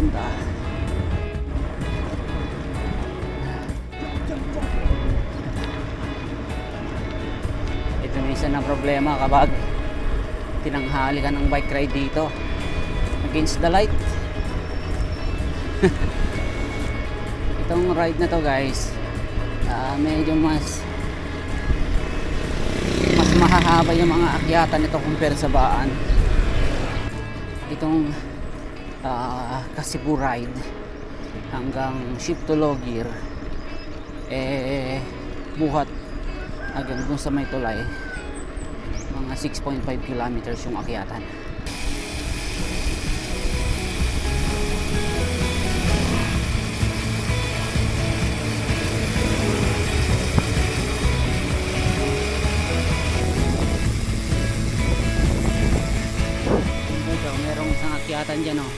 papunta. Ito minsan ang problema kapag tinanghali ka ng bike ride dito against the light. Itong ride na to guys, medyo mas mahahaba yung mga akyatan nito compare sa Baan. Itong Kasibu ride hanggang Ship to Logir buhat agad dun sa may tulay, mga 6.5 kilometers yung akyatan. Merong isang akyatan dyan, oh.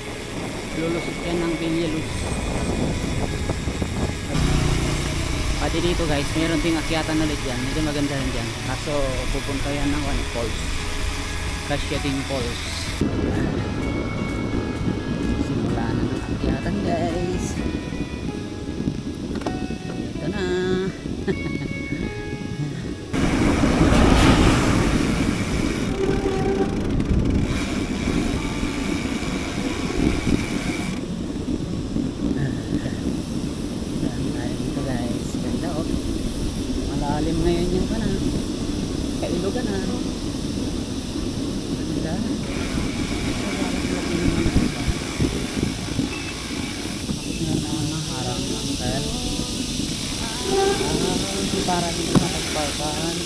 Lulusot yan ng Villaluz. Pati dito guys, meron ding akyatan ulit dyan. Medyo maganda rin dyan. Kaso pupunta yan ng falls. Cascading Falls. Simula na ng akyatan guys. Ito na. Malalim ngayon yung kana kailugan na ganda. Harang ang kaya para dito nakagparkahan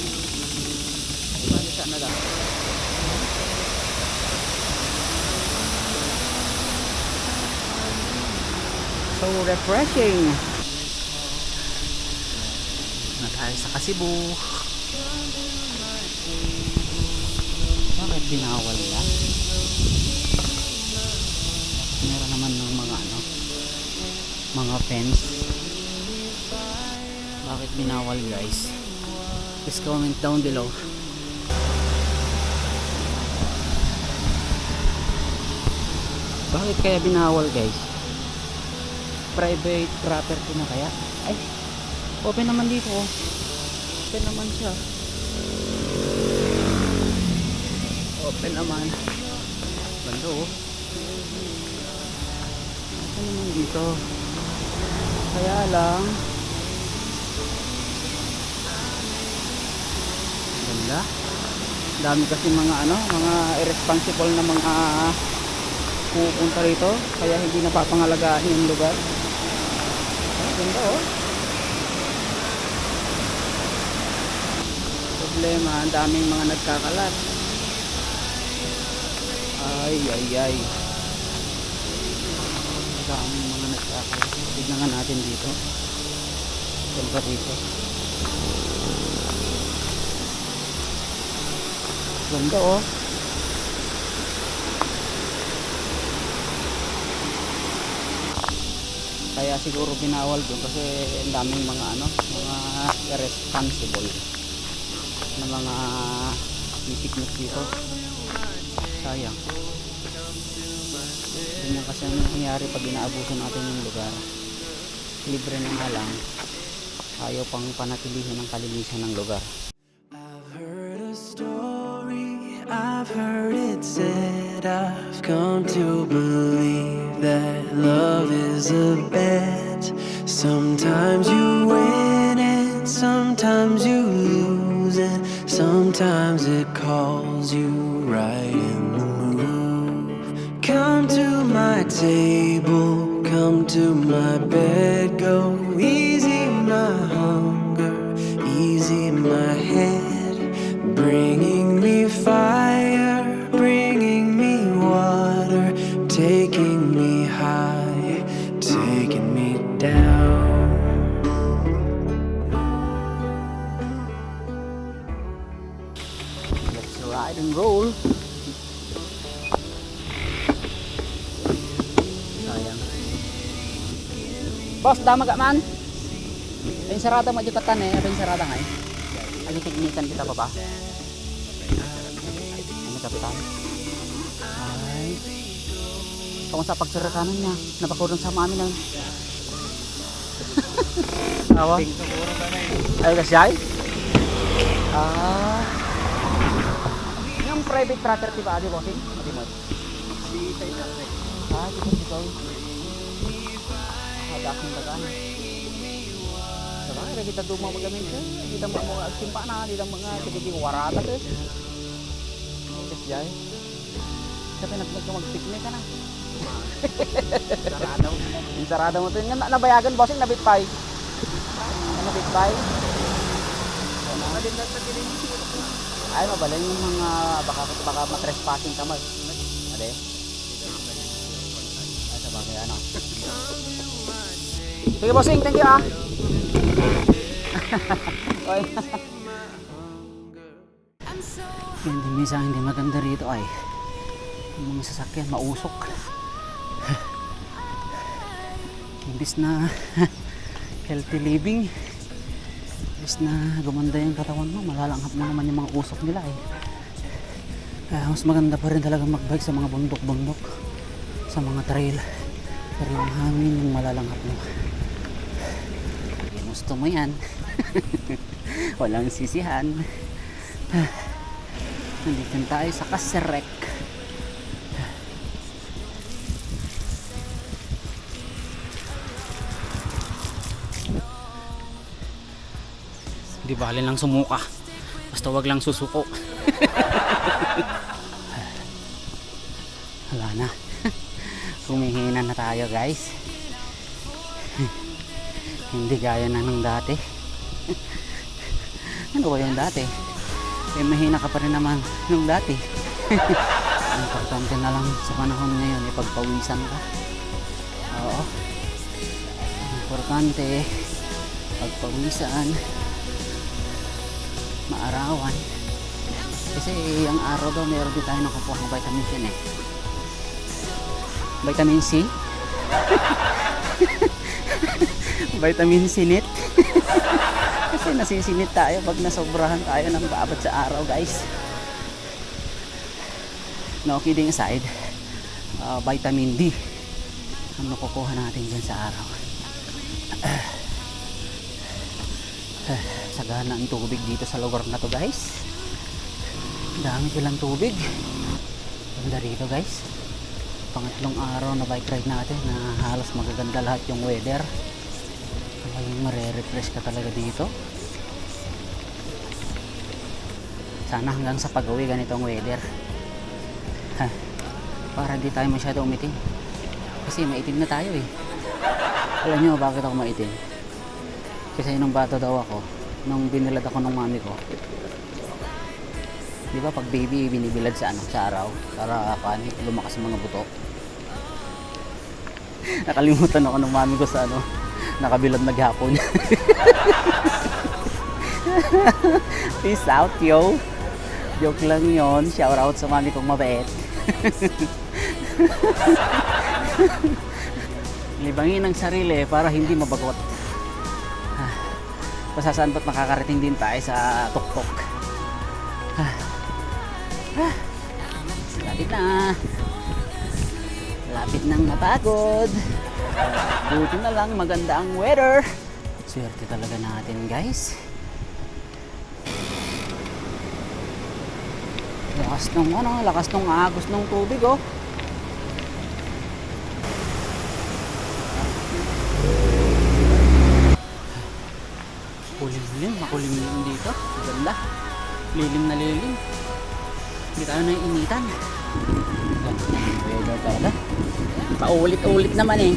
bali sana lang. So refreshing na tayo sa Kasibu. Bakit binawal na? Meron naman ng mga mga fence. Bakit binawal guys? Please comment down below. Bakit kaya binawal guys? Private property na kaya? Ay, open naman dito, oh. Open naman siya. Open naman. Ganda, oh. Open naman dito. Kaya lang ganda. Dami kasi mga mga irresponsible na mga pupunta rito, kaya hindi napapangalagaan yung lugar. Ganda, oh. Problema, ang daming mga nagkakalat. Ay. Ang daming mga nagkakalat. Tignan nga natin dito. Ganda dito. Ganda, oh. Kaya siguro binawal doon kasi ang daming mga mga irresponsible na mga pipiknik dito. Sayang. Ganyan kasi ang nangyayari pag inaabuso natin yung lugar. Libre na nga lang, ayaw pang panatilihin ang kalinisan ng lugar. I've heard a story, I've heard it said, I've come to believe that love is a bet. Sometimes you win and sometimes you lose, and sometimes it calls you right in the move. Come to my table, come to my bed, go easy my hunger, easy my head, bringing me fire, bringing me water, taking me high, taking me down. Let's ride and roll. Sayang. Boss, dama ka man? Ay sarada mo jukatan ay sarada nga Ay tignikan kita pa ba? Ano kapitan? Ay. Kung sa pagkarakanan niya, napakurang sa mami na. Awa? Ay, kasyay? Ah. Yung private property ba, adi bossing? Adi mo? Ah, dito. Ada akong dagaan. Sabay, kita dumang magamin siya. Kita mga agsimpa na, kita mga tigiging warata ko. Kasyay? Sabi mag-picnic ka na. Sarado mo ito. Nabayagan bossing, nabitpay. Nabitpay. Ay, mabalay yung mga baka matrespassing ka mag. Ade? Ay, sa bagay ano. Sige bossing, thank you ah. Okay. Hindi minsan hindi maganda rito ay yung mga sasakyan mausok. Imbis na healthy living, imbis na gumanda yung katawan mo, malalanghap mo naman yung mga usok nila eh. Mas maganda pa rin talaga magbike sa mga bundok-bundok, sa mga trail, pero yung hangin yung malalanghap mo. Gusto mo yan. Walang sisihan. Nandito tayo sa Kaserek. Di bali lang sumuka, basta wag lang susuko. Wala na. Humihina na tayo guys. Hindi gaya na ng dati. Ano ba yung dati? Eh mahina ka pa rin naman nung dati. Ang importante na lang sa panahon ngayon ipagpawisan ka. Oo. Ang importante pagpawisan, maarawan. Kasi ang araw daw meron din tayo nakukuha ng vitamin C eh. Vitamin C? Vitamin C net. Kasi nasisinit tayo pag nasobrahan tayo ng babad sa araw guys. No, kidding aside, vitamin D ang nakukuha natin dyan sa araw. Sagana ang tubig dito sa lugar na to guys. Dami silang tubig. Ganda rito guys. Pangatlong araw na bike ride natin na halos magaganda lahat yung weather. Talagang mare-refresh ka talaga dito. Sana hanggang sa pag-uwi ganitong weather. Para hindi tayo masyado umitim. Kasi maitim na tayo eh. Alam nyo bakit ako maitim? Kasi nung bata daw ako, nung binilad ako ng mami ko, di ba pag baby binibilad sa araw para lumakas ang mga buto. Nakalimutan ako ng mami ko sa nakabilad maghapon. Peace out yo. Joke lang yon. Shout out sa mami kong mabait. Libangin ang sarili para hindi mabagot. Pasasaan ba't makakarating din tayo sa tuktok. Lapit na. Lapit nang mapagod. Buti na lang maganda ang weather. Swerte talaga natin guys. Lakas ng agos ng tubig oh. Makulimlim dito. Ganda. Lilim na lilim. Hindi tayo naiinitan. Weather talaga. Paulit-ulit naman eh.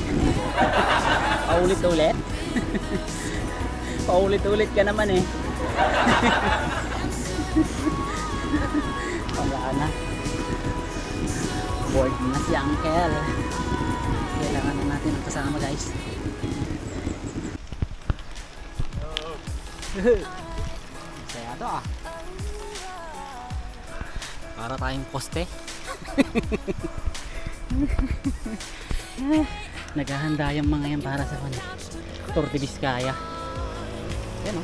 Paulit-ulit. Paulit-ulit ka naman eh. Wala na. Bored na si Uncle. Kailangan na natin ang kasama guys. Saya to ah. Para tayong poste. Naghahanda yung mga yan para sa Tour de Vizcaya. Yan o.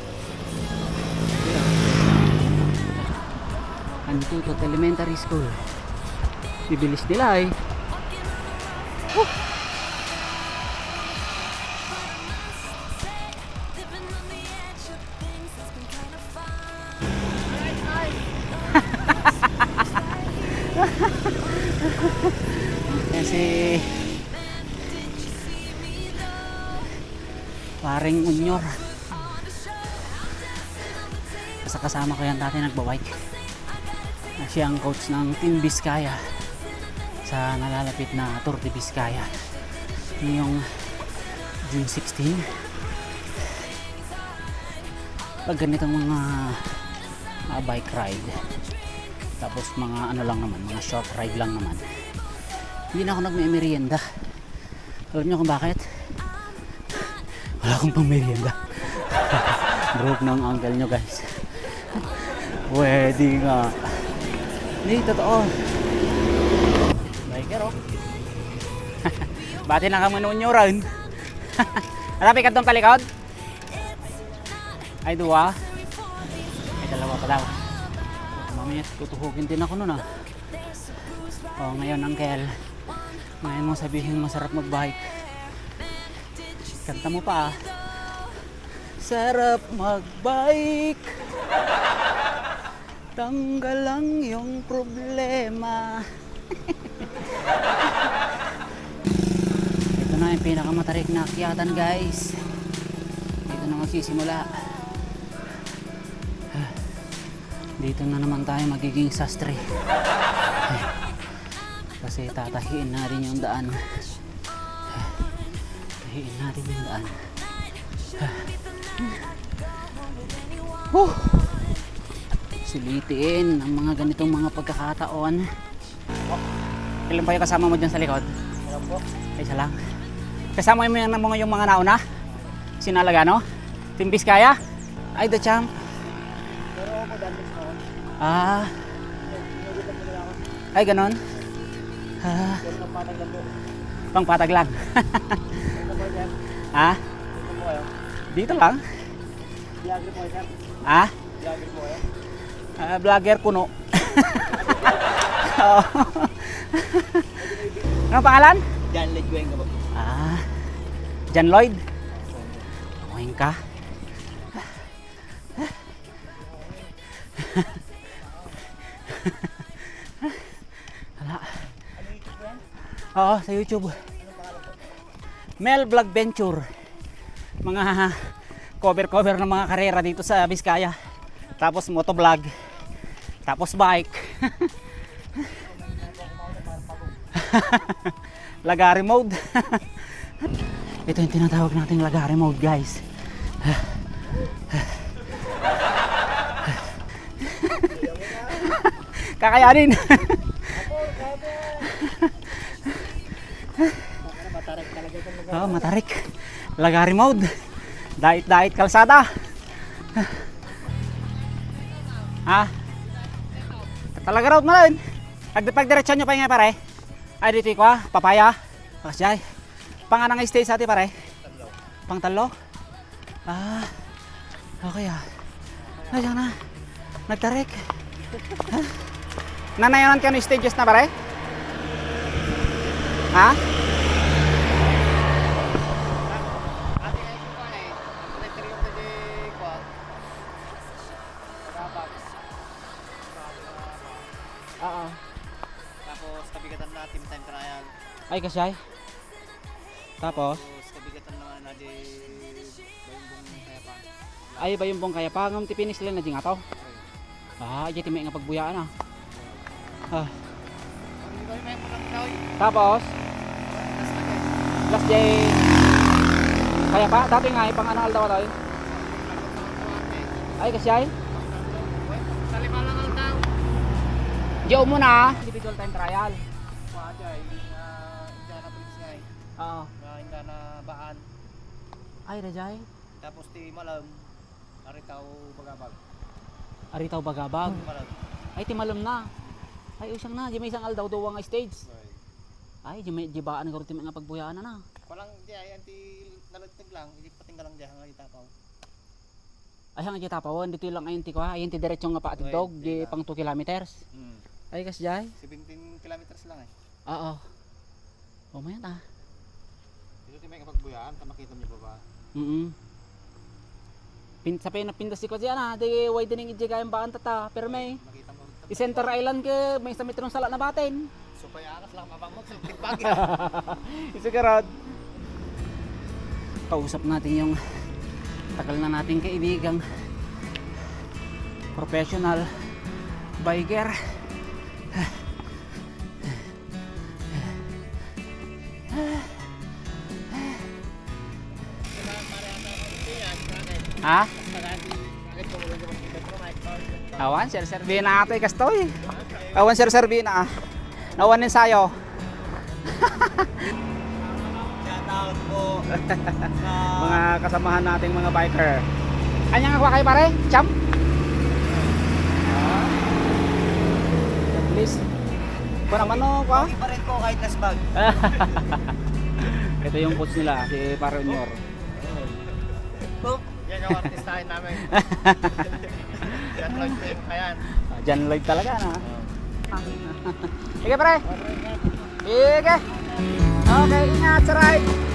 Antutot Elementary School. Bibilis nila eh. Yan si paring Unyor. Kasama ko yan dati nagbabike. Siya ang coach ng Team Vizcaya sa nalalapit na Tour de Vizcaya ngayong June 16. Pag ganitong mga bike ride, tapos mga ano lang naman, mga short ride lang naman, hindi na ako nagme-merienda. Alam niyo kung bakit? Wala akong pang merienda. Broke ng uncle nyo guys. Pwede nga. Hindi, totoo. Biker oh. Bati na ka manunyo rin. Alapi ka itong kalikod? Ay, dua. Ay, dalawa pa daw. Mamaya tutuhugin din ako nun ah. Oh, ngayon uncle, ngayon mo sabihin masarap magbike. Kanta mo pa ah. Sarap magbike, tanggal lang yung problema. Ito na yung pinakamatarik na akyatan guys. Dito na magsisimula. Dito na naman tayo magiging sastre. Kasi tatahiin natin yung daan. Tahiin natin yung daan. Sulitin ang mga ganitong mga pagkakataon. Ilan pa yung kasama mo dyan sa likod? Ilan po? Isa lang. Kasama mo yung mga nauna? Sinalaga no? Team Vizcaya? Ay, the champ. Pero ako dami sa ako. Ah. Sinugutan mo nila ako. Ay, ganon. Ah. Pero napatag lang po. Pangpatag lang. Ito po yan. Ha? Ito po kayo. Dito lang? Vlogger po kayo. Ha? Vlogger po kayo. Vlogger kuno. Oo. Anong pangalan? John Leguenga po. Ah. John Lloyd. Kumain ka. Hala. Oo, sa YouTube. Mel Vlog Venture. Mga cover ng mga karera dito sa Vizcaya. Tapos motovlog. Tapos bike. Lagari mode. Ito yung tinatawag nating lagari mode guys. Kakayanin. Matarik talaga ito. Oh, matarik. Lagari mode. Dait kalsada. Ha? Talaga raw mo rin. Pagdiretso nyo pa nga pare. Ay dito ko papaya. Pasyay. Panganang stay sa atin pare. Pang talo. Ah. Okay ah. Ayan na. Nagtarik. Nanayanan ka ng stages na pare? Ha? Oo. Tapos kabigatan na team time trial. Ay kasyay. Tapos Tapos kabigatan na na di bayumbong kaya pa. ay ba yung bong kaya pangam ti finish lang na ding ataw. Ah, jeti may nga pagbuyaan ah. Ah. Hindi ko may pulang daw. Tapos last day kaya pa dati nga pang anal daw tayo. Ay kasyay. Sa lima lang ang daw. Diyo mo na individual time trial. Wajay hindi na pulis nga eh. Oo. Hindi na baan. Ay rajay. Tapos ti malam aritaw bagabag. Aritaw bagabag. Malam. Ay timalom na. Ay usang na, di may isang aldaw daw nga stage. Ay, di may di baan nga rin nga pagbuyaan na na. Walang di ay anti nalagtag lang, hindi patinggal lang diha nga itapaw. Ay hang di tapawon dito lang ayon ti ko ha. Ayon ti diretso nga pa atidog di pang 2 kilometers. Ay kasjay. 17 kilometers lang eh. Oo. Oh, mayan ah. Dito may kapagbuyaan, makita niyo ba ba? Sa pinapindas ko siya na, di widening iji kayang baan tata. Pero may Makita mo. i-center island ke, may sa metrong sala na batin. Supay akas lang mabang mo sa tigbag. Isigarad. Kausap natin yung tagal na nating kaibigang professional biker. Ha? Awan, sir-serbi na ato ikastoy. Awan, sir-serbi na. Awan ensayo. Shoutout po. Mga kasamahan nating mga biker. Anyang ako kayo pare? Cham? At least. Kung naman no, pa? Okay pa rin po kahit nasbag. Ito yung coach nila, si Pare Unyor. Yan yung artistahin namin. Yan live film kayan. Diyan live talaga na. Sige pare. Sige. Okay, ingat sa ride.